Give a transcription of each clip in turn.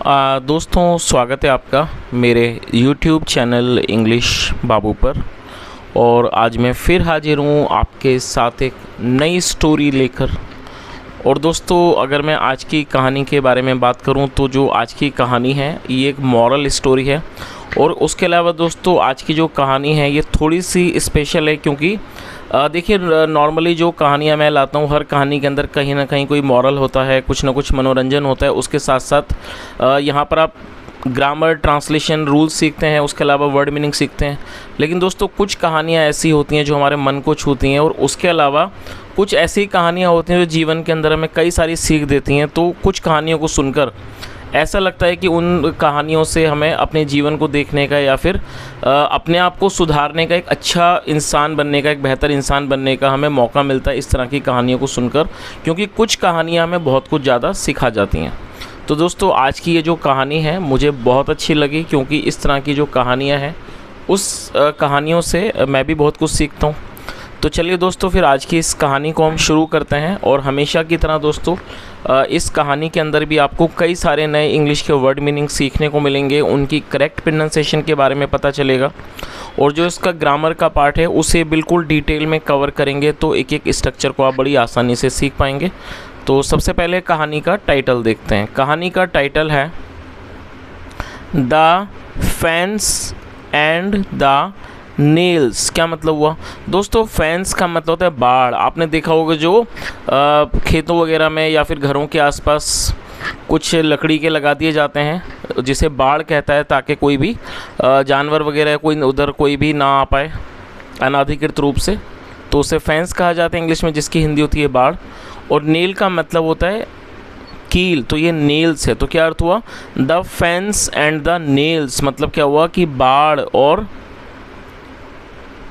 दोस्तों स्वागत है आपका मेरे YouTube चैनल इंग्लिश बाबू पर। और आज मैं फिर हाजिर हूँ आपके साथ एक नई स्टोरी लेकर। और दोस्तों अगर मैं आज की कहानी के बारे में बात करूँ तो जो आज की कहानी है ये एक मॉरल स्टोरी है। और उसके अलावा दोस्तों आज की जो कहानी है ये थोड़ी सी स्पेशल है, क्योंकि देखिए नॉर्मली जो कहानियाँ मैं लाता हूँ हर कहानी के अंदर कहीं ना कहीं कोई मॉरल होता है, कुछ ना कुछ मनोरंजन होता है। उसके साथ साथ यहाँ पर आप ग्रामर, ट्रांसलेशन, रूल्स सीखते हैं, उसके अलावा वर्ड मीनिंग सीखते हैं। लेकिन दोस्तों कुछ कहानियाँ ऐसी होती हैं जो हमारे मन को छूती हैं, और उसके अलावा कुछ ऐसी कहानियाँ होती हैं जो जीवन के अंदर हमें कई सारी सीख देती हैं। तो कुछ कहानियों को सुनकर ऐसा लगता है कि उन कहानियों से हमें अपने जीवन को देखने का या फिर अपने आप को सुधारने का, एक अच्छा इंसान बनने का, एक बेहतर इंसान बनने का हमें मौका मिलता है इस तरह की कहानियों को सुनकर, क्योंकि कुछ कहानियाँ हमें बहुत कुछ ज़्यादा सिखा जाती हैं। तो दोस्तों आज की ये जो कहानी है मुझे बहुत अच्छी लगी, क्योंकि इस तरह की जो कहानियाँ हैं उस कहानियों से मैं भी बहुत कुछ सीखता हूँ। तो चलिए दोस्तों फिर आज की इस कहानी को हम शुरू करते हैं। और हमेशा की तरह दोस्तों इस कहानी के अंदर भी आपको कई सारे नए इंग्लिश के वर्ड मीनिंग सीखने को मिलेंगे, उनकी करेक्ट प्रोनाउंसिएशन के बारे में पता चलेगा, और जो इसका ग्रामर का पार्ट है उसे बिल्कुल डिटेल में कवर करेंगे। तो एक एक स्ट्रक्चर को आप बड़ी आसानी से सीख पाएंगे। तो सबसे पहले कहानी का टाइटल देखते हैं। कहानी का टाइटल है the fence and the nails. क्या मतलब हुआ दोस्तों? फेंस का मतलब होता है बाड़। आपने देखा होगा जो खेतों वगैरह में या फिर घरों के आसपास कुछ लकड़ी के लगा दिए जाते हैं, जिसे बाड़ कहता है, ताकि कोई भी जानवर वगैरह कोई उधर कोई भी ना आ पाए अनाधिकृत रूप से। तो उसे फेंस कहा जाता है इंग्लिश में, जिसकी हिंदी होती है बाड़। और नेल का मतलब होता है कील, तो ये नेल्स है। तो क्या अर्थ हुआ? The fence and the nails मतलब क्या हुआ कि बाड़ और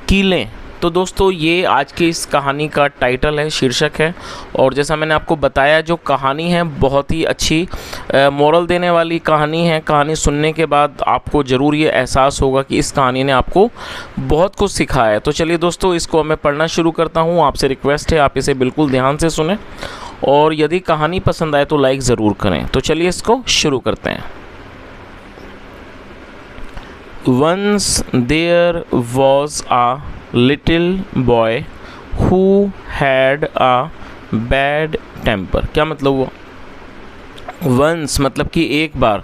कीलें। तो दोस्तों ये आज की इस कहानी का टाइटल है, शीर्षक है। और जैसा मैंने आपको बताया जो कहानी है बहुत ही अच्छी मोरल देने वाली कहानी है। कहानी सुनने के बाद आपको ज़रूर ये एहसास होगा कि इस कहानी ने आपको बहुत कुछ सिखाया है। तो चलिए दोस्तों इसको मैं पढ़ना शुरू करता हूँ। आपसे रिक्वेस्ट है आप इसे बिल्कुल ध्यान से सुनें, और यदि कहानी पसंद आए तो लाइक ज़रूर करें। तो चलिए इसको शुरू करते हैं। Once there was a little boy who had a bad temper। क्या मतलब हुआ? Once मतलब कि एक बार,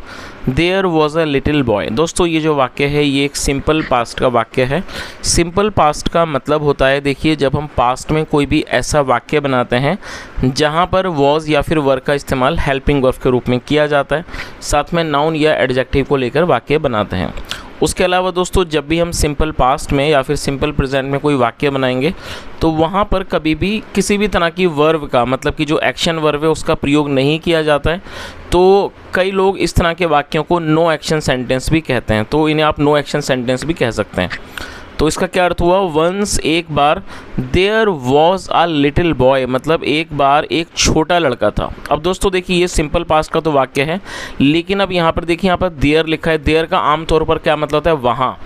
There was a little boy। दोस्तों ये जो वाक्य है ये एक सिंपल पास्ट का वाक्य है। सिंपल पास्ट का मतलब होता है, देखिए जब हम पास्ट में कोई भी ऐसा वाक्य बनाते हैं जहाँ पर was या फिर वर्ब का इस्तेमाल हेल्पिंग वर्ब के रूप में किया जाता है, साथ में नाउन या एडजेक्टिव को लेकर वाक्य बनाते हैं। उसके अलावा दोस्तों जब भी हम सिंपल पास्ट में या फिर सिंपल प्रेजेंट में कोई वाक्य बनाएंगे तो वहाँ पर कभी भी किसी भी तरह की वर्ब का, मतलब कि जो एक्शन वर्ब है उसका प्रयोग नहीं किया जाता है। तो कई लोग इस तरह के वाक्यों को नो एक्शन सेंटेंस भी कहते हैं, तो इन्हें आप नो एक्शन सेंटेंस भी कह सकते हैं। तो इसका क्या अर्थ हुआ? वंस एक बार, there was a little boy मतलब एक बार एक छोटा लड़का था। अब दोस्तों देखिए ये सिंपल पास्ट का तो वाक्य है, लेकिन अब यहाँ पर देखिए यहाँ पर देयर लिखा है। देयर का आमतौर पर क्या मतलब होता है? वहाँ।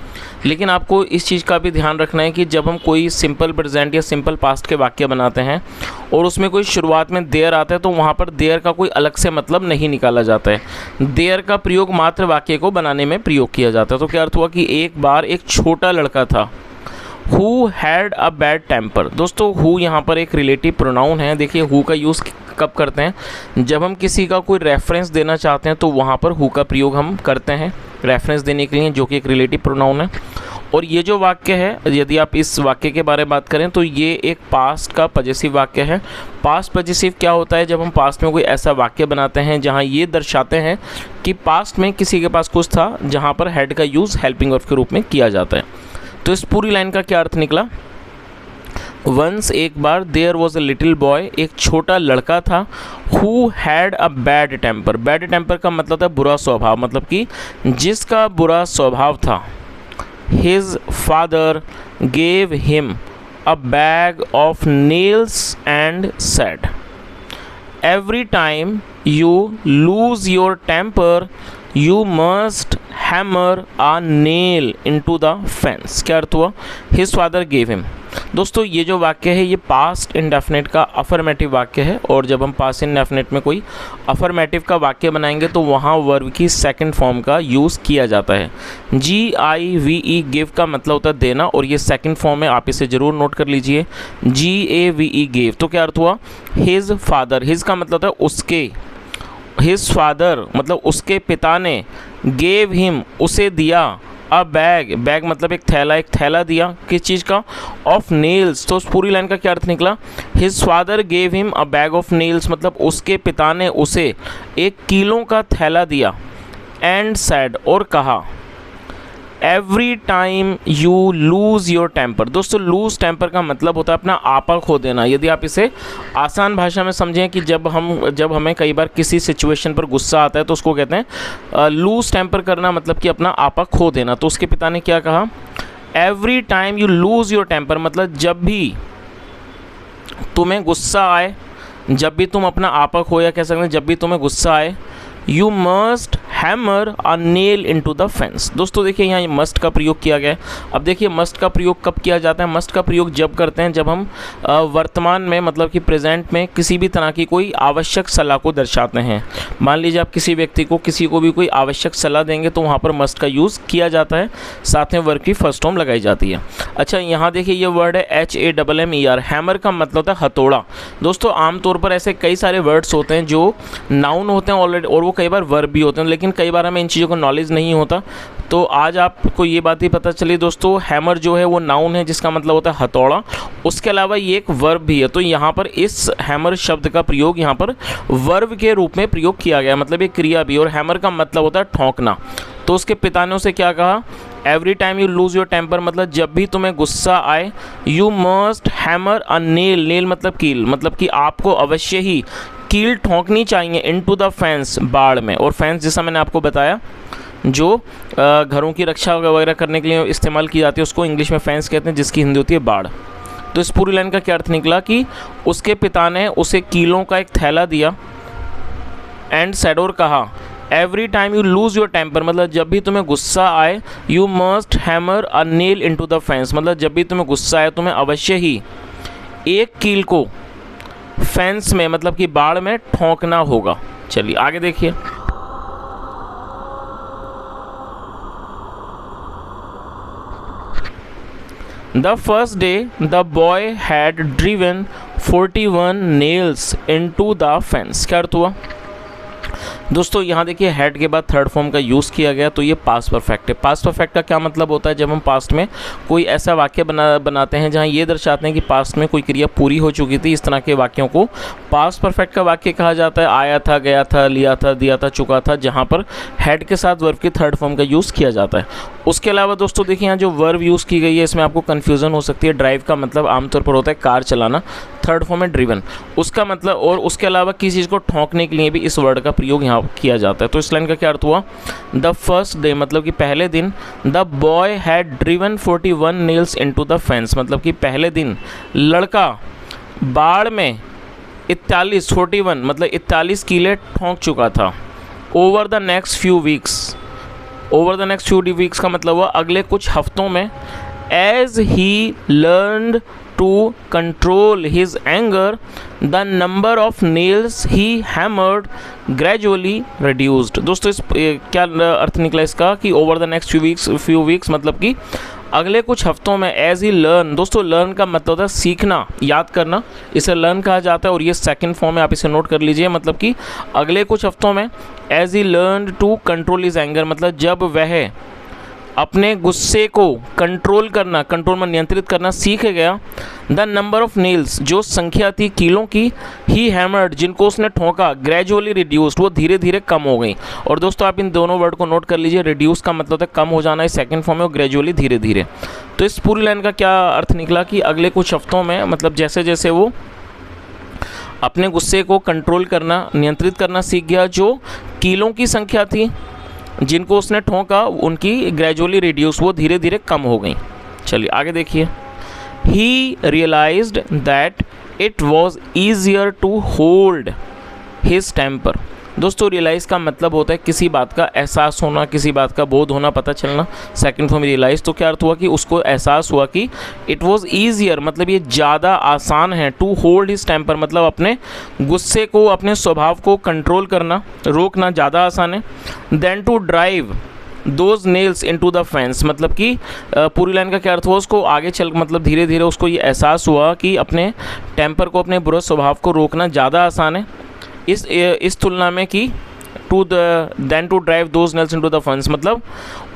लेकिन आपको इस चीज़ का भी ध्यान रखना है कि जब हम कोई सिंपल प्रेजेंट या सिंपल पास्ट के वाक्य बनाते हैं और उसमें कोई शुरुआत में देयर आता है तो वहाँ पर देयर का कोई अलग से मतलब नहीं निकाला जाता है। देयर का प्रयोग मात्र वाक्य को बनाने में प्रयोग किया जाता है। तो क्या अर्थ हुआ कि एक बार एक छोटा लड़का था। Who had a bad temper. दोस्तों हु यहाँ पर एक रिलेटिव प्रोनाउन है। देखिए हु का यूज़ कब करते हैं? जब हम किसी का कोई रेफरेंस देना चाहते हैं तो वहाँ पर हु का प्रयोग हम करते हैं रेफरेंस देने के लिए, जो कि एक रिलेटिव प्रोनाउन है। और ये जो वाक्य है, यदि आप इस वाक्य के बारे में बात करें तो ये एक पास्ट का पजेसिव वाक्य है। पास्ट पजेसिव क्या होता है? जब हम पास्ट में कोई ऐसा वाक्य बनाते हैं जहाँ ये दर्शाते हैं कि पास्ट में किसी के पास कुछ था, जहाँ पर हैड का यूज़ हेल्पिंग वर्ब के रूप में किया जाता है। तो इस पूरी लाइन का क्या अर्थ निकला? वंस एक बार, there was a little boy एक छोटा लड़का था, who had a bad temper. Bad temper का मतलब था बुरा स्वभाव, मतलब कि जिसका बुरा स्वभाव था। His father gave him a bag of nails and said, every time you lose your temper you must hammer a nail into the fence. क्या अर्थ हुआ? हिज फादर गेव हिम दोस्तों ये जो वाक्य है ये पास्ट इंडेफिनिट का अफर्मेटिव वाक्य है, और जब हम पास्ट इंडेफिनिट में कोई अफर्मेटिव का वाक्य बनाएंगे तो वहाँ वर्ब की सेकंड फॉर्म का यूज़ किया जाता है। GIVE गिव का मतलब होता है देना, और ये सेकंड फॉर्म है, आप इसे ज़रूर नोट कर लीजिए। GAVE गिव, तो क्या अर्थ हुआ? हिज फादर, हिज का मतलब होता है उसके, हिज फादर मतलब उसके पिता ने, गेव हिम उसे दिया, अ बैग, बैग मतलब एक थैला दिया, किस चीज़ का? Of nails. तो उस पूरी लाइन का क्या अर्थ निकला? His father gave him a bag of nails, मतलब उसके पिता ने उसे एक कीलों का थैला दिया। एंड सैड, और कहा, every time you lose your temper. दोस्तों लूज़ टेम्पर का मतलब होता है अपना आपा खो देना। यदि आप इसे आसान भाषा में समझें कि जब हमें कई बार किसी सिचुएशन पर गुस्सा आता है तो उसको कहते हैं लूज़ टेम्पर करना, मतलब कि अपना आपा खो देना। तो उसके पिता ने क्या कहा? Every time you lose your temper, मतलब जब भी तुम्हें गुस्सा आए, जब भी तुम अपना आपा खो, या कह सकते हैं जब भी तुम्हें गुस्सा आए, you must hammer a nail into the fence. दोस्तों देखिए यहाँ ये मस्ट का प्रयोग किया गया है। अब देखिए मस्ट का प्रयोग कब किया जाता है? मस्ट का प्रयोग जब करते हैं जब हम वर्तमान में, मतलब कि प्रेजेंट में किसी भी तरह की कोई आवश्यक सलाह को दर्शाते हैं। मान लीजिए आप किसी व्यक्ति को, किसी को भी कोई आवश्यक सलाह देंगे तो वहाँ पर मस्ट का यूज़ किया जाता है, साथ में वर्ब की फर्स्ट फॉर्म लगाई जाती है। अच्छा यहाँ देखिए ये वर्ड है HAMMER। हैमर का मतलब होता है हथौड़ा। दोस्तों आमतौर पर ऐसे कई सारे वर्ड्स होते हैं जो नाउन होते हैं ऑलरेडी, और कई बार वर्ब भी होते हैं, लेकिन कई बार हमें इन चीज़ों को नॉलेज नहीं होता। तो आज आपको ये बात ही पता चली दोस्तों, हैमर जो है वो नाउन है जिसका मतलब होता है हथौड़ा, उसके अलावा ये एक वर्ब भी है। तो यहाँ पर इस हैमर शब्द का प्रयोग यहाँ पर वर्ब के रूप में प्रयोग किया गया, मतलब एक क्रिया भी। और हैमर का मतलब होता है ठोंकना। तो उसके पिता ने उसे क्या कहा? Every time you lose your temper, मतलब जब भी तुम्हें गुस्सा आए, you must hammer a nail, nail मतलब कील, मतलब कि आपको अवश्य ही कील ठोंकनी चाहिए इनटू द फेंस, बाड़ में। और फेंस जैसा मैंने आपको बताया जो घरों की रक्षा वगैरह करने के लिए इस्तेमाल की जाती है उसको इंग्लिश में फेंस कहते हैं, जिसकी हिंदी होती है बाड़। तो इस पूरी लाइन का क्या अर्थ निकला कि उसके पिता ने उसे कीलों का एक थैला दिया। एंड सैड, और कहा, every time you lose your temper, मतलब जब भी तुम्हें गुस्सा आए, you must hammer a nail into the fence, मतलब जब भी तुम्हें गुस्सा आए तुम्हें अवश्य ही एक कील को फेंस में, मतलब कि बाड़ में ठोंकना होगा। चलिए आगे देखिए। The first day the boy had driven 41 nails into the fence. क्या अर्थ हुआ? दोस्तों यहाँ देखिए हैड के बाद थर्ड फॉर्म का यूज़ किया गया, तो ये पास्ट परफेक्ट है। पास्ट परफेक्ट का क्या मतलब होता है? जब हम पास्ट में कोई ऐसा वाक्य बनाते हैं जहाँ ये दर्शाते हैं कि पास्ट में कोई क्रिया पूरी हो चुकी थी, इस तरह के वाक्यों को पास्ट परफेक्ट का वाक्य कहा जाता है। आया था, गया था, लिया था, दिया था, चुका था, जहाँ पर हैड के साथ वर्ब की थर्ड फॉर्म का यूज़ किया जाता है। उसके अलावा दोस्तों देखिए यहाँ जो वर्ब यूज़ की गई है इसमें आपको कन्फ्यूज़न हो सकती है। ड्राइव का मतलब आमतौर पर होता है कार चलाना, थर्ड फॉर्म है ड्रिवन, उसका मतलब। और उसके अलावा किसी चीज़ को ठोंकने के लिए भी इस वर्ड का प्रयोग यहाँ किया जाता है। तो इस लाइन का क्या अर्थ हुआ? द फर्स्ट डे मतलब कि पहले दिन, the boy had driven 41 nails into the fence, मतलब कि पहले दिन लड़का बाड़ में 41 मतलब 41 कीले ठोंक चुका था। Over the next few weeks, over the next few weeks का मतलब हुआ अगले कुछ हफ्तों में। As he learned to control his anger, the number of nails he hammered gradually reduced। दोस्तों इस क्या अर्थ निकला इसका कि over the next few weeks मतलब कि अगले कुछ हफ्तों में। एज ही लर्न, दोस्तों लर्न का मतलब होता है सीखना, याद करना, इसे लर्न कहा जाता है। और ये सेकंड फॉर्म है, आप इसे नोट कर लीजिए, मतलब कि अगले कुछ हफ्तों में। As he learn to control his anger, मतलब जब वह अपने गुस्से को कंट्रोल करना, कंट्रोल में नियंत्रित करना सीख गया। द नंबर ऑफ नेल्स, जो संख्या थी कीलों की, ही हैमर्ड, जिनको उसने ठोंका, ग्रेजुअली रिड्यूस्ड, वो धीरे धीरे कम हो गई। और दोस्तों आप इन दोनों वर्ड को नोट कर लीजिए, रिड्यूस का मतलब है कम हो जाना, इस सेकंड फॉर्म में, और ग्रेजुअली धीरे धीरे। तो इस पूरी लाइन का क्या अर्थ निकला कि अगले कुछ हफ्तों में, मतलब जैसे जैसे वो अपने गुस्से को कंट्रोल करना, नियंत्रित करना सीख गया, जो कीलों की संख्या थी जिनको उसने ठोंका उनकी ग्रेजुअली रिड्यूस, वो धीरे धीरे कम हो गई। चलिए आगे देखिए। He realised that it was easier to hold his temper, दोस्तों रियलाइज़ का मतलब होता है किसी बात का एहसास होना, किसी बात का बोध होना, पता चलना। सेकंड फॉर्म रियलाइज़, तो क्या अर्थ हुआ कि उसको एहसास हुआ कि इट वॉज ईजियर, मतलब ये ज़्यादा आसान है, टू होल्ड हिज टेम्पर, मतलब अपने गुस्से को, अपने स्वभाव को कंट्रोल करना, रोकना ज़्यादा आसान है, then to drive those nails into the fence, मतलब कि पूरी लाइन का क्या अर्थ हुआ, उसको आगे चल, मतलब धीरे धीरे उसको ये एहसास हुआ कि अपने टेम्पर को, अपने बुरे स्वभाव को रोकना ज़्यादा आसान है इस तुलना में कि then to drive those nails into the fence, मतलब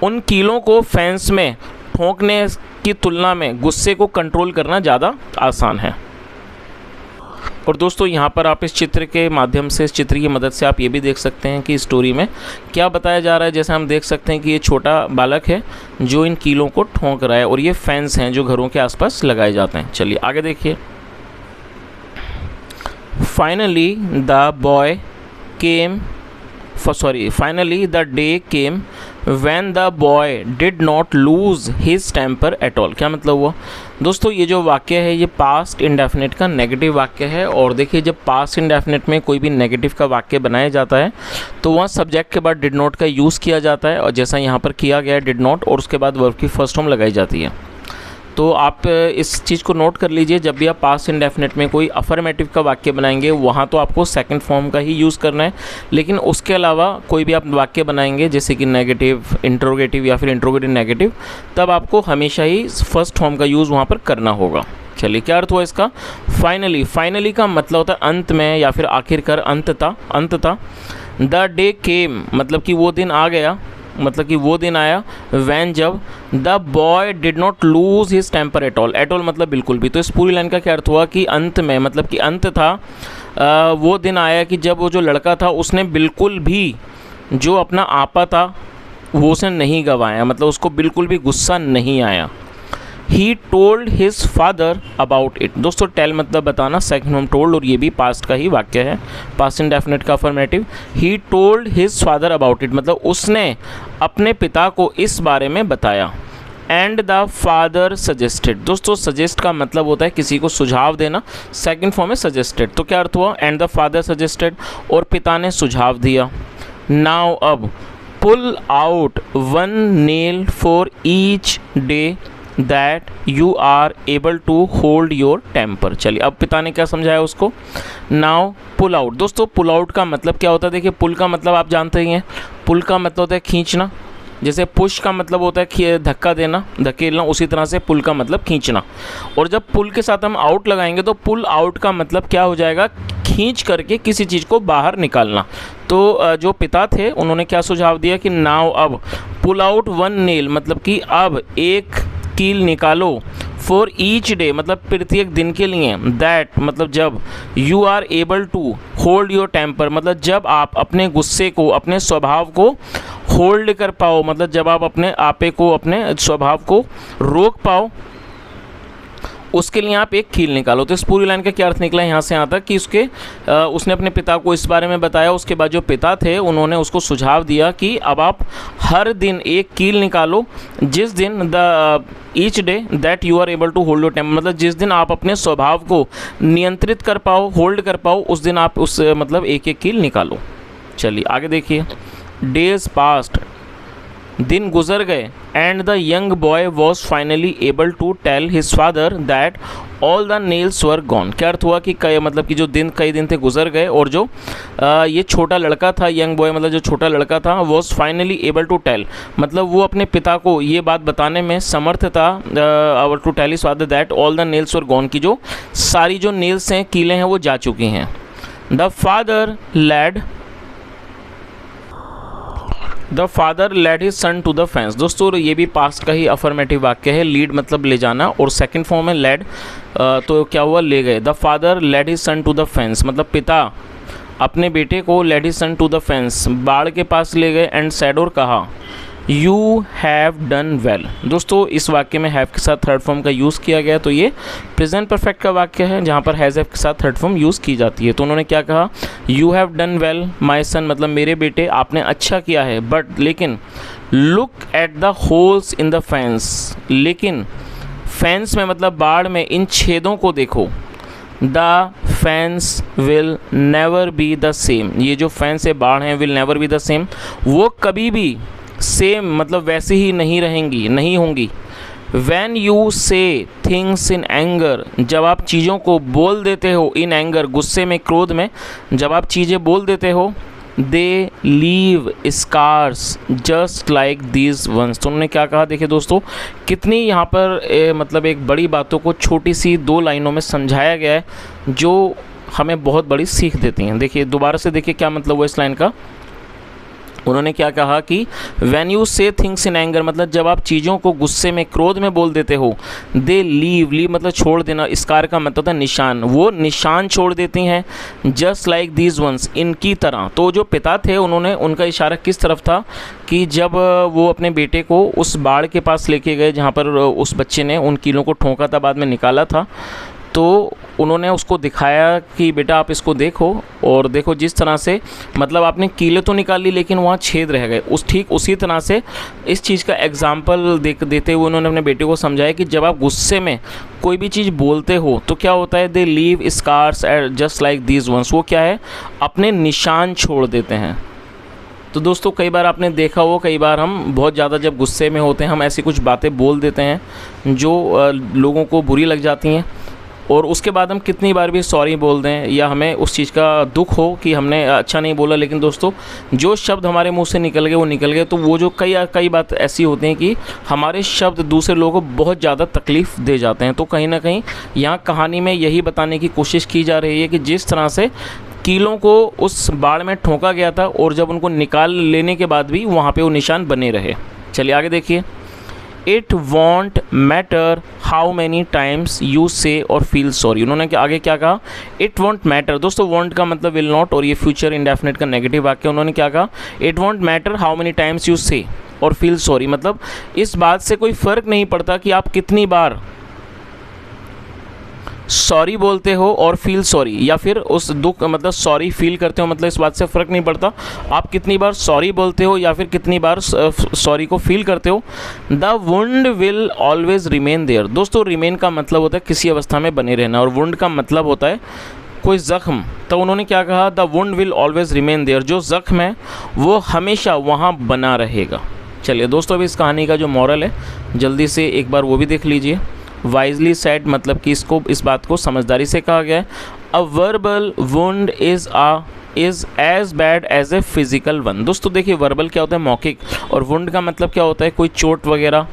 उन कीलों को फेंस में ठोंकने की तुलना में गुस्से को कंट्रोल करना ज़्यादा आसान है। और दोस्तों यहाँ पर आप इस चित्र के माध्यम से, इस चित्र की मदद से आप ये भी देख सकते हैं कि स्टोरी में क्या बताया जा रहा है। जैसे हम देख सकते हैं कि ये छोटा बालक है जो इन कीलों को ठोंक रहा है, और ये फैंस हैं जो घरों के आसपास लगाए जाते हैं। चलिए आगे देखिए। Finally the boy came finally the day came when the boy did not lose his temper at all। क्या मतलब हुआ दोस्तों, ये जो वाक्य है ये पास्ट इंडेफिनिट का नेगेटिव वाक्य है। और देखिए जब पास्ट इंडेफिनिट में कोई भी नेगेटिव का वाक्य बनाया जाता है तो वहाँ सब्जेक्ट के बाद डिड नॉट का यूज़ किया जाता है, और जैसा यहाँ पर किया गया है डिड नॉट, और उसके बाद वर्ब की फर्स्ट फॉर्म लगाई जाती है। तो आप इस चीज़ को नोट कर लीजिए, जब भी आप पास्ट इंडेफिनिट में कोई अफर्मेटिव का वाक्य बनाएंगे वहाँ तो आपको सेकंड फॉर्म का ही यूज़ करना है, लेकिन उसके अलावा कोई भी आप वाक्य बनाएंगे जैसे कि नेगेटिव, इंट्रोगेटिव या फिर इंट्रोगेटिव नेगेटिव, तब आपको हमेशा ही फर्स्ट फॉर्म का यूज़ वहाँ पर करना होगा। चलिए क्या अर्थ हुआ इसका। फाइनली का मतलब होता है अंत में या फिर आखिरकार, अंततः। द डे केम, मतलब कि वो दिन आ गया, मतलब कि वो दिन आया, वैन, जब, the boy did not lose his temper at all मतलब बिल्कुल भी। तो इस पूरी लाइन का क्या अर्थ हुआ कि अंत में, मतलब कि अंत था, वो दिन आया कि जब वो जो लड़का था उसने बिल्कुल भी जो अपना आपा था वो उसने नहीं गंवाया, मतलब उसको बिल्कुल भी गुस्सा नहीं आया। He told his father about it. दोस्तों टेल मतलब बताना, सेकंड फॉर्म टोल्ड, और ये भी पास्ट का ही वाक्य है, पास्ट इंडेफिनिट का affirmative. He told his father about it, मतलब उसने अपने पिता को इस बारे में बताया। And the father suggested. दोस्तों सजेस्ट का मतलब होता है किसी को सुझाव देना, सेकंड फॉर्म में सजेस्टेड। तो क्या अर्थ हुआ, एंड द फादर सजेस्टेड, और पिता ने सुझाव दिया। नाउ अब, pull out one nail for each day that you are able to hold your temper. चलिए अब पिता ने क्या समझाया उसको। Now pull out. दोस्तों पुल आउट का मतलब क्या होता है, देखिए पुल का मतलब आप जानते ही हैं, पुल का मतलब होता है खींचना, जैसे पुश का मतलब होता है धक्का देना, धकेलना, उसी तरह से पुल का मतलब खींचना। और जब पुल के साथ हम आउट लगाएंगे तो पुल आउट का मतलब क्या हो जाएगा, खींच करके किसी चीज़ को बाहर निकालना। तो जो पिता थे उन्होंने क्या सुझाव दिया कि नाउ अब, पुल आउट वन नेल, मतलब कि अब एक कील निकालो, फॉर ईच डे मतलब प्रत्येक दिन के लिए, दैट मतलब जब, you are able to hold your temper मतलब जब आप अपने गुस्से को, अपने स्वभाव को होल्ड कर पाओ, मतलब जब आप अपने आपे को, अपने स्वभाव को रोक पाओ, उसके लिए आप एक कील निकालो। तो इस पूरी लाइन का क्या अर्थ निकला यहाँ से यहाँ तक कि उसने अपने पिता को इस बारे में बताया। उसके बाद जो पिता थे उन्होंने उसको सुझाव दिया कि अब आप हर दिन एक कील निकालो, जिस दिन each day that you are able to hold your temper, मतलब जिस दिन आप अपने स्वभाव को नियंत्रित कर पाओ, होल्ड कर पाओ, उस दिन आप उस मतलब एक एक कील निकालो। चलिए आगे देखिए। डेज पास्ट, दिन गुजर गए, and the young boy was finally able to tell his father that all the nails were gone. क्या अर्थ हुआ कि मतलब कि जो दिन, कई दिन थे गुजर गए, और जो ये छोटा लड़का था, यंग बॉय मतलब जो छोटा लड़का था, was finally able to tell मतलब वो अपने पिता को ये बात बताने में समर्थ था, able to tell his father that all the nails were gone, की जो सारी जो नेल्स हैं, कीलें हैं, वो जा चुकी हैं। The father led his son to the fence. दोस्तों ये भी पास्ट का ही अफर्मेटिव वाक्य है। लीड मतलब ले जाना, और सेकंड फॉर्म है लेड, तो क्या हुआ, ले गए। The father led his son to the fence मतलब पिता अपने बेटे को led his son to the fence बाड़ के पास ले गए, एंड सैड और कहा यू हैव डन वेल। दोस्तों इस वाक्य में हैव के साथ थर्ड फॉर्म का यूज़ किया गया, तो ये प्रेजेंट परफेक्ट का वाक्य है जहाँ पर हैज़ हैव के साथ थर्ड फॉर्म यूज़ की जाती है। तो उन्होंने क्या कहा, you have done well my son मतलब मेरे बेटे आपने अच्छा किया है, बट लेकिन look at the holes in the fence, लेकिन फेंस में मतलब बाड़ में इन छेदों को देखो। The fence will never be the same, ये जो फैंस है बाढ़ हैं, will never be the same, वो कभी भी सेम मतलब वैसे ही नहीं रहेंगी, नहीं होंगी। When you say things in anger, जब आप चीज़ों को बोल देते हो in anger, गुस्से में, क्रोध में, जब आप चीज़ें बोल देते हो, they leave scars just like these ones। तो उन्होंने क्या कहा, देखिए दोस्तों कितनी यहाँ पर मतलब एक बड़ी बातों को छोटी सी 2 लाइनों में समझाया गया है जो हमें बहुत बड़ी सीख देती हैं। देखिए दोबारा से देखिए क्या मतलब हुआ इस लाइन का। उन्होंने क्या कहा कि वैन यू से थिंग्स इन एंगर, मतलब जब आप चीज़ों को गुस्से में, क्रोध में बोल देते हो, दे लीव मतलब छोड़ देना, स्कार का मतलब था निशान, वो निशान छोड़ देती हैं, जस्ट लाइक दीज वंस, इनकी तरह। तो जो पिता थे उन्होंने, उनका इशारा किस तरफ था कि जब वो अपने बेटे को उस बाढ़ के पास लेके गए जहाँ पर उस बच्चे ने उन कीलों को ठोंका था, बाद में निकाला था, तो उन्होंने उसको दिखाया कि बेटा आप इसको देखो, और देखो जिस तरह से मतलब आपने कीले तो निकाल ली लेकिन वहाँ छेद रह गए, ठीक उसी तरह से इस चीज़ का एग्जाम्पल देते हुए उन्होंने अपने बेटे को समझाया कि जब आप गुस्से में कोई भी चीज़ बोलते हो तो क्या होता है, they leave scars just like these ones, वो क्या है, अपने निशान छोड़ देते हैं। तो दोस्तों कई बार आपने देखा हो, कई बार हम बहुत ज़्यादा जब गुस्से में होते हैं हम ऐसी कुछ बातें बोल देते हैं जो लोगों को बुरी लग जाती हैं, और उसके बाद हम कितनी बार भी सॉरी बोल दें या हमें उस चीज़ का दुख हो कि हमने अच्छा नहीं बोला, लेकिन दोस्तों जो शब्द हमारे मुंह से निकल गए वो निकल गए। तो वो जो कई बात ऐसी होती हैं कि हमारे शब्द दूसरे लोगों को बहुत ज़्यादा तकलीफ़ दे जाते हैं। तो कहीं ना कहीं यहाँ कहानी में यही बताने की कोशिश की जा रही है कि जिस तरह से कीलों को उस बाढ़ में ठोंका गया था और जब उनको निकाल लेने के बाद भी वहाँ पर वो निशान बने रहे। चलिए आगे देखिए। It won't matter how many times you से और फील सॉरी। उन्होंने आगे क्या कहा, इट वॉन्ट मैटर। दोस्तों वॉन्ट का मतलब विल नॉट, और ये फ्यूचर इंडेफिनिट का नेगेटिव वाक्य। उन्होंने क्या कहा, it won't matter how many times you से और फील सॉरी, मतलब इस बात से कोई फ़र्क नहीं पड़ता कि आप कितनी बार सॉरी बोलते हो और फील सॉरी, या फिर उस दुख मतलब सॉरी फील करते हो, मतलब इस बात से फ़र्क नहीं पड़ता आप कितनी बार सॉरी बोलते हो या फिर कितनी बार सॉरी को फील करते हो। The wound will always remain there. दोस्तों रिमेन का मतलब होता है किसी अवस्था में बने रहना, और वुंड का मतलब होता है कोई ज़ख्म। तो उन्होंने क्या कहा, the wound will always remain there, जो ज़ख्म है वो हमेशा वहाँ बना रहेगा। चलिए दोस्तों अभी इस कहानी का जो मॉरल है जल्दी से एक बार वो भी देख लीजिए। वाइजली सेड मतलब कि इसको, इस बात को समझदारी से कहा गया है। A verbal wound is as bad as a physical one. दोस्तों देखिए वर्बल क्या होता है, मौखिक, और वुंड का मतलब क्या होता है, कोई चोट वगैरह,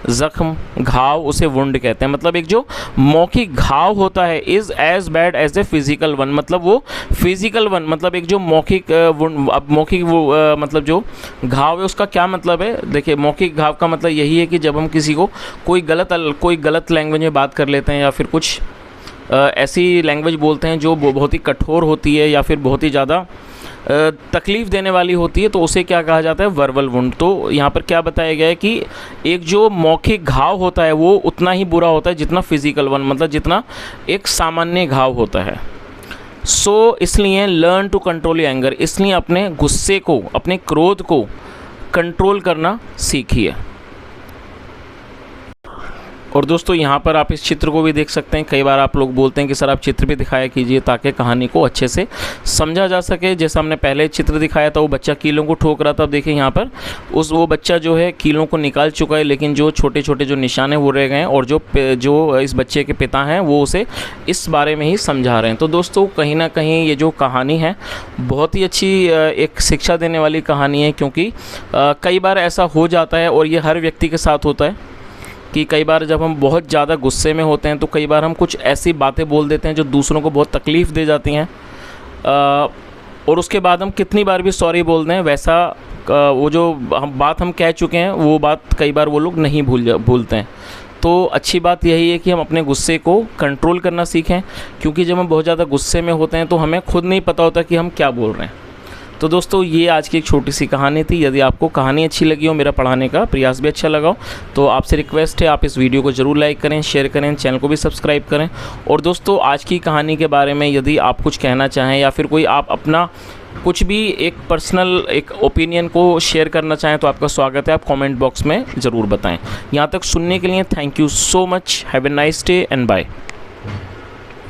ज़ख्म, घाव, उसे वुंड कहते हैं। मतलब एक जो मौखिक घाव होता है, is as bad as a physical one, मतलब वो फिजिकल वन, मतलब एक जो मौखिक वुंड, अब मौखिक वो मतलब जो घाव है उसका क्या मतलब है। देखिए मौखिक घाव का मतलब यही है कि जब हम किसी को कोई गलत लैंग्वेज में बात कर लेते हैं या फिर कुछ ऐसी लैंग्वेज बोलते हैं जो बहुत ही कठोर होती है या फिर बहुत ही ज़्यादा तकलीफ़ देने वाली होती है, तो उसे क्या कहा जाता है, वर्बल वुंड। तो यहाँ पर क्या बताया गया है कि एक जो मौखिक घाव होता है वो उतना ही बुरा होता है जितना फिजिकल वन, मतलब जितना एक सामान्य घाव होता है। सो इसलिए learn to control your anger, इसलिए अपने गुस्से को, अपने क्रोध को कंट्रोल करना सीखिए। और दोस्तों यहाँ पर आप इस चित्र को भी देख सकते हैं। कई बार आप लोग बोलते हैं कि सर आप चित्र भी दिखाया कीजिए ताकि कहानी को अच्छे से समझा जा सके। जैसा हमने पहले चित्र दिखाया था, वो बच्चा कीलों को ठोक रहा था। अब देखिए यहाँ पर वो बच्चा जो है कीलों को निकाल चुका है, लेकिन जो छोटे छोटे जो निशान हैं वो रह गए हैं, और जो इस बच्चे के पिता हैं वो उसे इस बारे में ही समझा रहे हैं। तो दोस्तों कहीं ना कहीं ये जो कहानी है बहुत ही अच्छी एक शिक्षा देने वाली कहानी है, क्योंकि कई बार ऐसा हो जाता है, और ये हर व्यक्ति के साथ होता है कि कई बार जब हम बहुत ज़्यादा गुस्से में होते हैं तो कई बार हम कुछ ऐसी बातें बोल देते हैं जो दूसरों को बहुत तकलीफ़ दे जाती हैं, और उसके बाद हम कितनी बार भी सॉरी बोल दें, वैसा वो जो बात हम कह चुके हैं वो बात कई बार वो लोग नहीं भूलते हैं। तो अच्छी बात यही है कि हम अपने गुस्से को कंट्रोल करना सीखें, क्योंकि जब हम बहुत ज़्यादा गुस्से में होते हैं तो हमें खुद नहीं पता होता कि हम क्या बोल रहे हैं। तो दोस्तों ये आज की एक छोटी सी कहानी थी। यदि आपको कहानी अच्छी लगी हो, मेरा पढ़ाने का प्रयास भी अच्छा लगा हो, तो आपसे रिक्वेस्ट है आप इस वीडियो को ज़रूर लाइक करें, शेयर करें, चैनल को भी सब्सक्राइब करें। और दोस्तों आज की कहानी के बारे में यदि आप कुछ कहना चाहें या फिर कोई आप अपना कुछ भी एक पर्सनल एक ओपिनियन को शेयर करना चाहें तो आपका स्वागत है, आप कमेंट बॉक्स में ज़रूर बताएं। यहाँ तक सुनने के लिए thank you so much. Have a nice day and bye.